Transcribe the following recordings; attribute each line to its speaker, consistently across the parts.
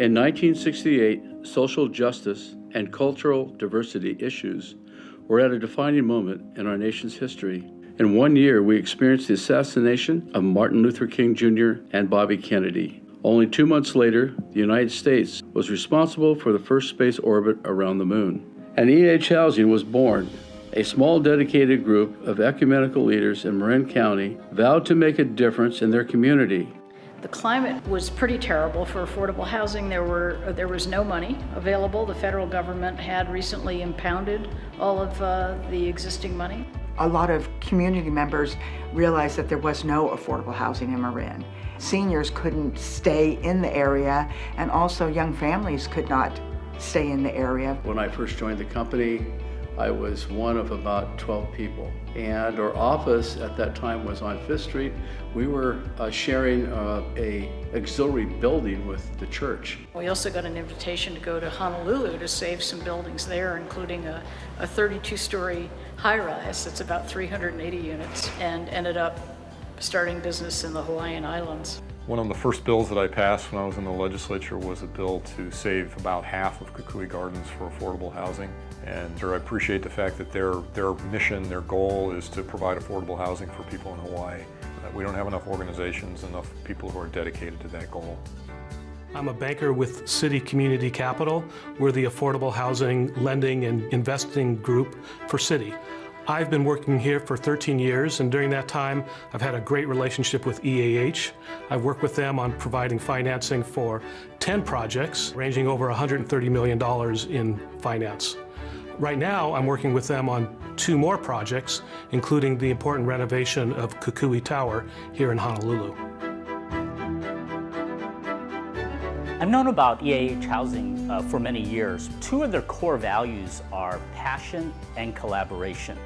Speaker 1: In 1968, social justice and cultural diversity issues were at a defining moment in our nation's history. In 1 year, we experienced the assassination of Martin Luther King Jr. and Bobby Kennedy. Only 2 months later, the United States was responsible for the first space orbit around the moon. And EAH Housing was born. A small dedicated group of ecumenical leaders in Marin County vowed to make a difference in their community.
Speaker 2: The climate was pretty terrible for affordable housing. There was no money available. The federal government had recently impounded all of the existing money.
Speaker 3: A lot of community members realized that there was no affordable housing in Marin. Seniors couldn't stay in the area, and also young families could not stay in the area.
Speaker 1: When I first joined the company, I was one of about 12 people. And our office at that time was on 5th Street. We were sharing a auxiliary building with the church.
Speaker 2: We also got an invitation to go to Honolulu to save some buildings there, including a 32-story high-rise that's about 380 units, and ended up starting business in the Hawaiian Islands.
Speaker 4: One of the first bills that I passed when I was in the legislature was a bill to save about half of Kukui Gardens for affordable housing. And I appreciate the fact that their mission, their goal is to provide affordable housing for people in Hawaii. We don't have enough organizations, enough people who are dedicated to that goal.
Speaker 5: I'm a banker with City Community Capital. We're the affordable housing lending and investing group for City. I've been working here for 13 years, and during that time, I've had a great relationship with EAH. I've worked with them on providing financing for 10 projects, ranging over $130 million in finance. Right now, I'm working with them on 2 more projects, including the important renovation of Kukui Tower here in Honolulu.
Speaker 6: I've known about EAH Housing for many years. 2 of their core values are passion and collaboration.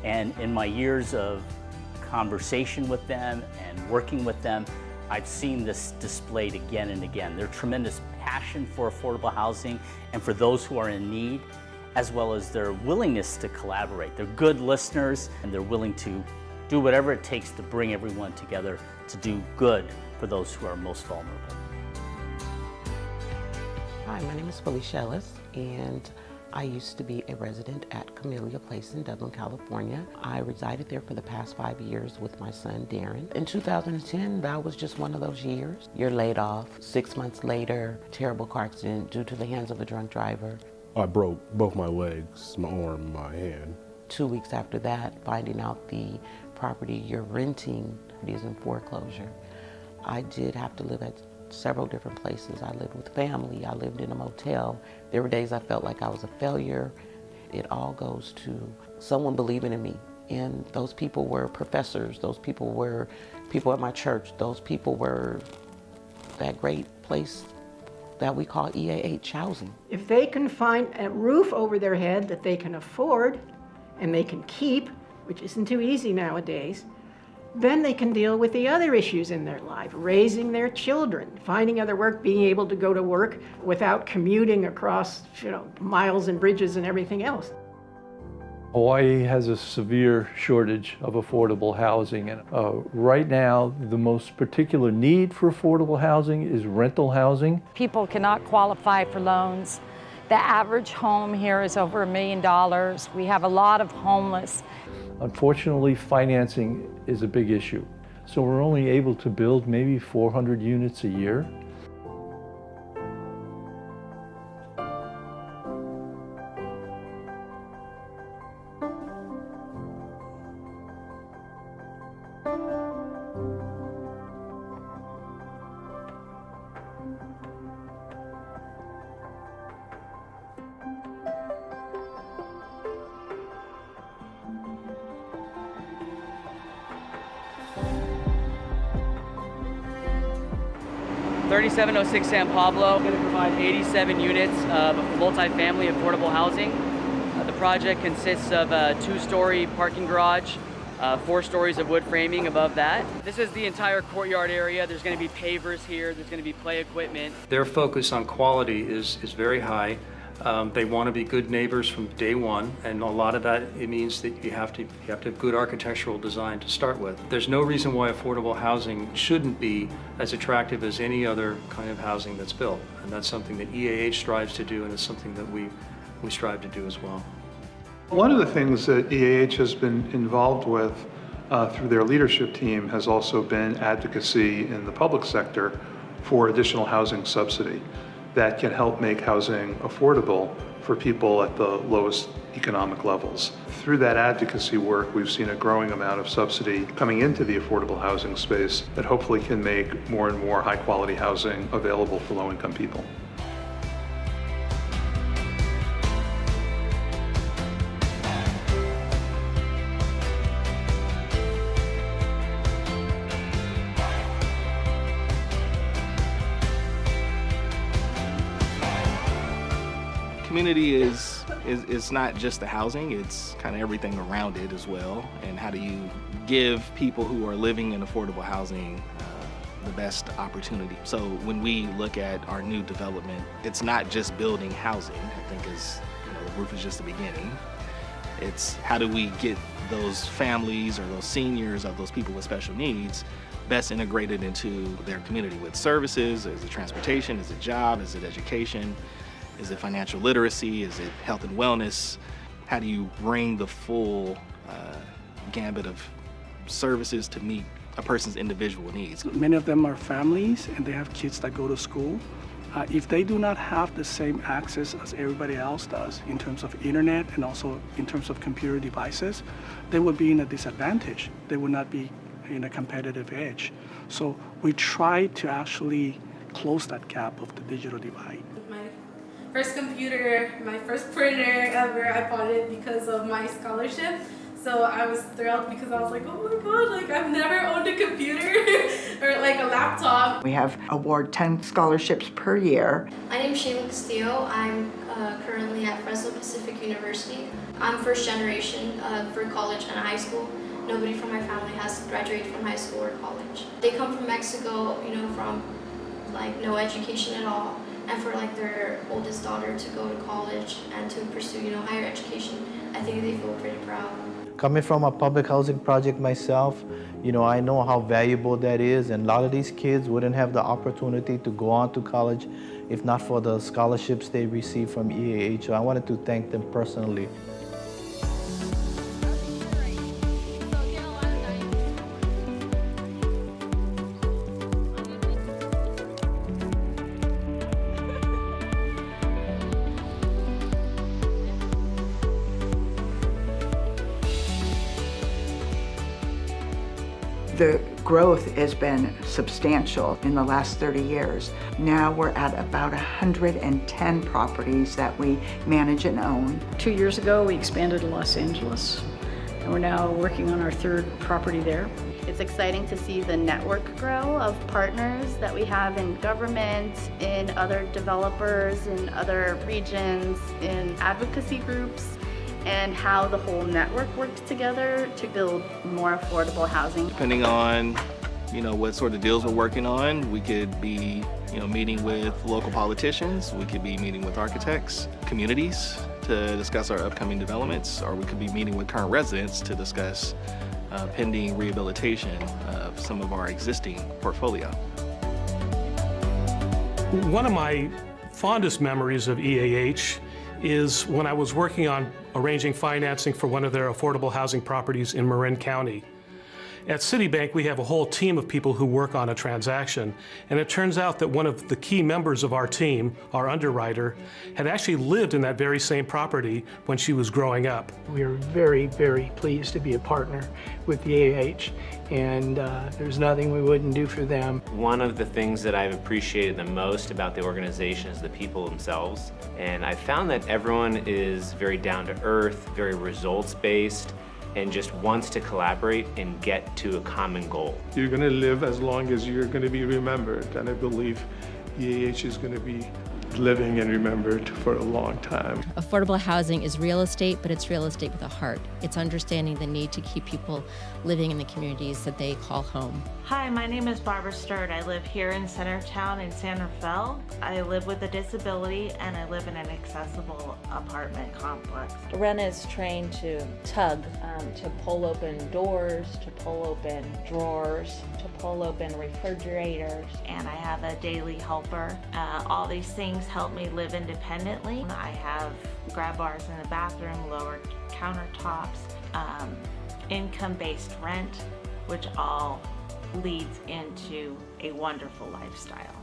Speaker 6: And in my years of conversation with them and working with them, I've seen this displayed again and again. Their tremendous passion for affordable housing and for those who are in need, as well as their willingness to collaborate. They're good listeners, and they're willing to do whatever it takes to bring everyone together to do good for those who are most vulnerable.
Speaker 7: Hi, my name is Felicia Ellis, and I used to be a resident at Camellia Place in Dublin, California. I resided there for the past 5 years with my son, Darren. In 2010, that was just one of those years. You're laid off. 6 months later, terrible car accident due to the hands of a drunk driver.
Speaker 8: I broke both my legs, my arm, my hand.
Speaker 7: 2 weeks after that, finding out the property you're renting is in foreclosure. I did have to live at several different places. I lived with family, I lived in a motel. There were days I felt like I was a failure. It all goes to someone believing in me. And those people were professors, those people were people at my church, those people were that great place that we call EAH Housing.
Speaker 9: If they can find a roof over their head that they can afford and they can keep, which isn't too easy nowadays, then they can deal with the other issues in their life, raising their children, finding other work, being able to go to work without commuting across, miles and bridges and everything else.
Speaker 10: Hawaii has a severe shortage of affordable housing, and right now the most particular need for affordable housing is rental housing.
Speaker 11: People cannot qualify for loans. The average home here is over $1 million. We have a lot of homeless.
Speaker 10: Unfortunately, financing is a big issue. So we're only able to build maybe 400 units a year.
Speaker 12: $3706 San Pablo, going to provide 87 units of multifamily affordable housing. The project consists of a 2-story parking garage, 4 stories of wood framing above that. This is the entire courtyard area. There's going to be pavers here. There's going to be play equipment.
Speaker 13: Their focus on quality is very high. They want to be good neighbors from day one, and a lot of that, it means that you have to have good architectural design to start with. There's no reason why affordable housing shouldn't be as attractive as any other kind of housing that's built, and that's something that EAH strives to do, and it's something that we strive to do as well.
Speaker 14: One of the things that EAH has been involved with through their leadership team has also been advocacy in the public sector for additional housing subsidy that can help make housing affordable for people at the lowest economic levels. Through that advocacy work, we've seen a growing amount of subsidy coming into the affordable housing space that hopefully can make more and more high-quality housing available for low-income people.
Speaker 15: Community is not just the housing, it's kind of everything around it as well. And how do you give people who are living in affordable housing the best opportunity? So when we look at our new development, it's not just building housing. I think the roof is just the beginning. It's how do we get those families or those seniors or those people with special needs best integrated into their community with services? Is it transportation? Is it job? Is it education? Is it financial literacy? Is it health and wellness? How do you bring the full gambit of services to meet a person's individual needs?
Speaker 16: Many of them are families and they have kids that go to school. If they do not have the same access as everybody else does in terms of internet and also in terms of computer devices, they would be in a disadvantage. They would not be in a competitive edge. So we try to actually close that gap of the digital divide.
Speaker 17: First computer, my first printer ever, I bought it because of my scholarship. So I was thrilled because I was like, oh my God, like I've never owned a computer or like a laptop.
Speaker 3: We have award 10 scholarships per year.
Speaker 18: My name is Shayla Castillo. I'm currently at Fresno Pacific University. I'm first generation for college and high school. Nobody from my family has graduated from high school or college. They come from Mexico, from like no education at all. And for like their oldest daughter to go to college and to pursue, higher education, I think they feel pretty proud.
Speaker 19: Coming from a public housing project myself, I know how valuable that is, and a lot of these kids wouldn't have the opportunity to go on to college if not for the scholarships they receive from EAH. So I wanted to thank them personally.
Speaker 3: The growth has been substantial in the last 30 years. Now we're at about 110 properties that we manage and own.
Speaker 2: 2 years ago, we expanded to Los Angeles, and we're now working on our third property there.
Speaker 20: It's exciting to see the network grow of partners that we have in government, in other developers, in other regions, in advocacy groups, and how the whole network works together to build more affordable housing.
Speaker 15: Depending on, what sort of deals we're working on, we could be, meeting with local politicians, we could be meeting with architects, communities to discuss our upcoming developments, or we could be meeting with current residents to discuss pending rehabilitation of some of our existing portfolio.
Speaker 5: One of my fondest memories of EAH is when I was working on arranging financing for one of their affordable housing properties in Marin County. At Citibank, we have a whole team of people who work on a transaction, and it turns out that one of the key members of our team, our underwriter, had actually lived in that very same property when she was growing up.
Speaker 21: We are very, very pleased to be a partner with the EAH, and there's nothing we wouldn't do for them.
Speaker 22: One of the things that I've appreciated the most about the organization is the people themselves, and I found that everyone is very down to earth, very results-based, and just wants to collaborate and get to a common goal.
Speaker 23: You're going to live as long as you're going to be remembered, and I believe EAH is going to be
Speaker 10: living and remembered for a long time.
Speaker 1: Affordable housing is real estate, but it's real estate with a heart. It's understanding the need to keep people living in the communities that they call home.
Speaker 4: Hi, my name is Barbara Sturt. I live here in Centertown in San Rafael. I live with a disability and I live in an accessible apartment complex.
Speaker 23: Ren is trained to tug, to pull open doors, to pull open drawers, to pull open refrigerators.
Speaker 4: And I have a daily helper. All these things help me live independently. I have grab bars in the bathroom, lower countertops, income-based rent, which all leads into a wonderful lifestyle.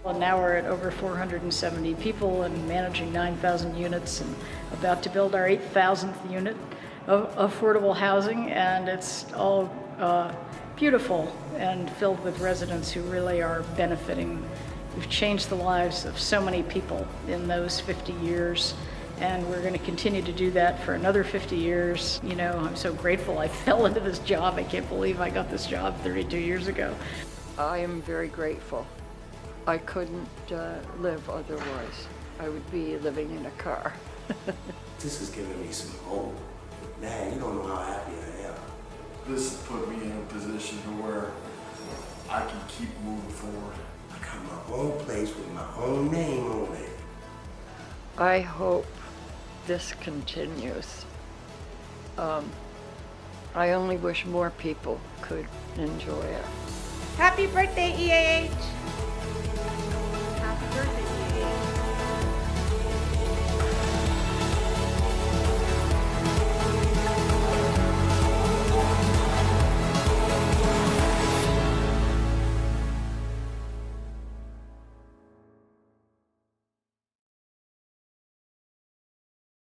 Speaker 2: Well, now we're at over 470 people and managing 9,000 units and about to build our 8,000th unit of affordable housing, and it's all beautiful and filled with residents who really are benefiting. We've changed the lives of so many people in those 50 years, and we're going to continue to do that for another 50 years. You know, I'm so grateful I fell into this job. I can't believe I got this job 32 years ago.
Speaker 24: I am very grateful. I couldn't live otherwise. I would be living in a car.
Speaker 25: This has given me some hope. Man, you don't know how happy I am.
Speaker 26: This has put me in a position to where I can keep moving forward.
Speaker 25: I got my own place with my own name on it.
Speaker 24: I hope this continues. I only wish more people could enjoy it.
Speaker 17: Happy birthday, EAH!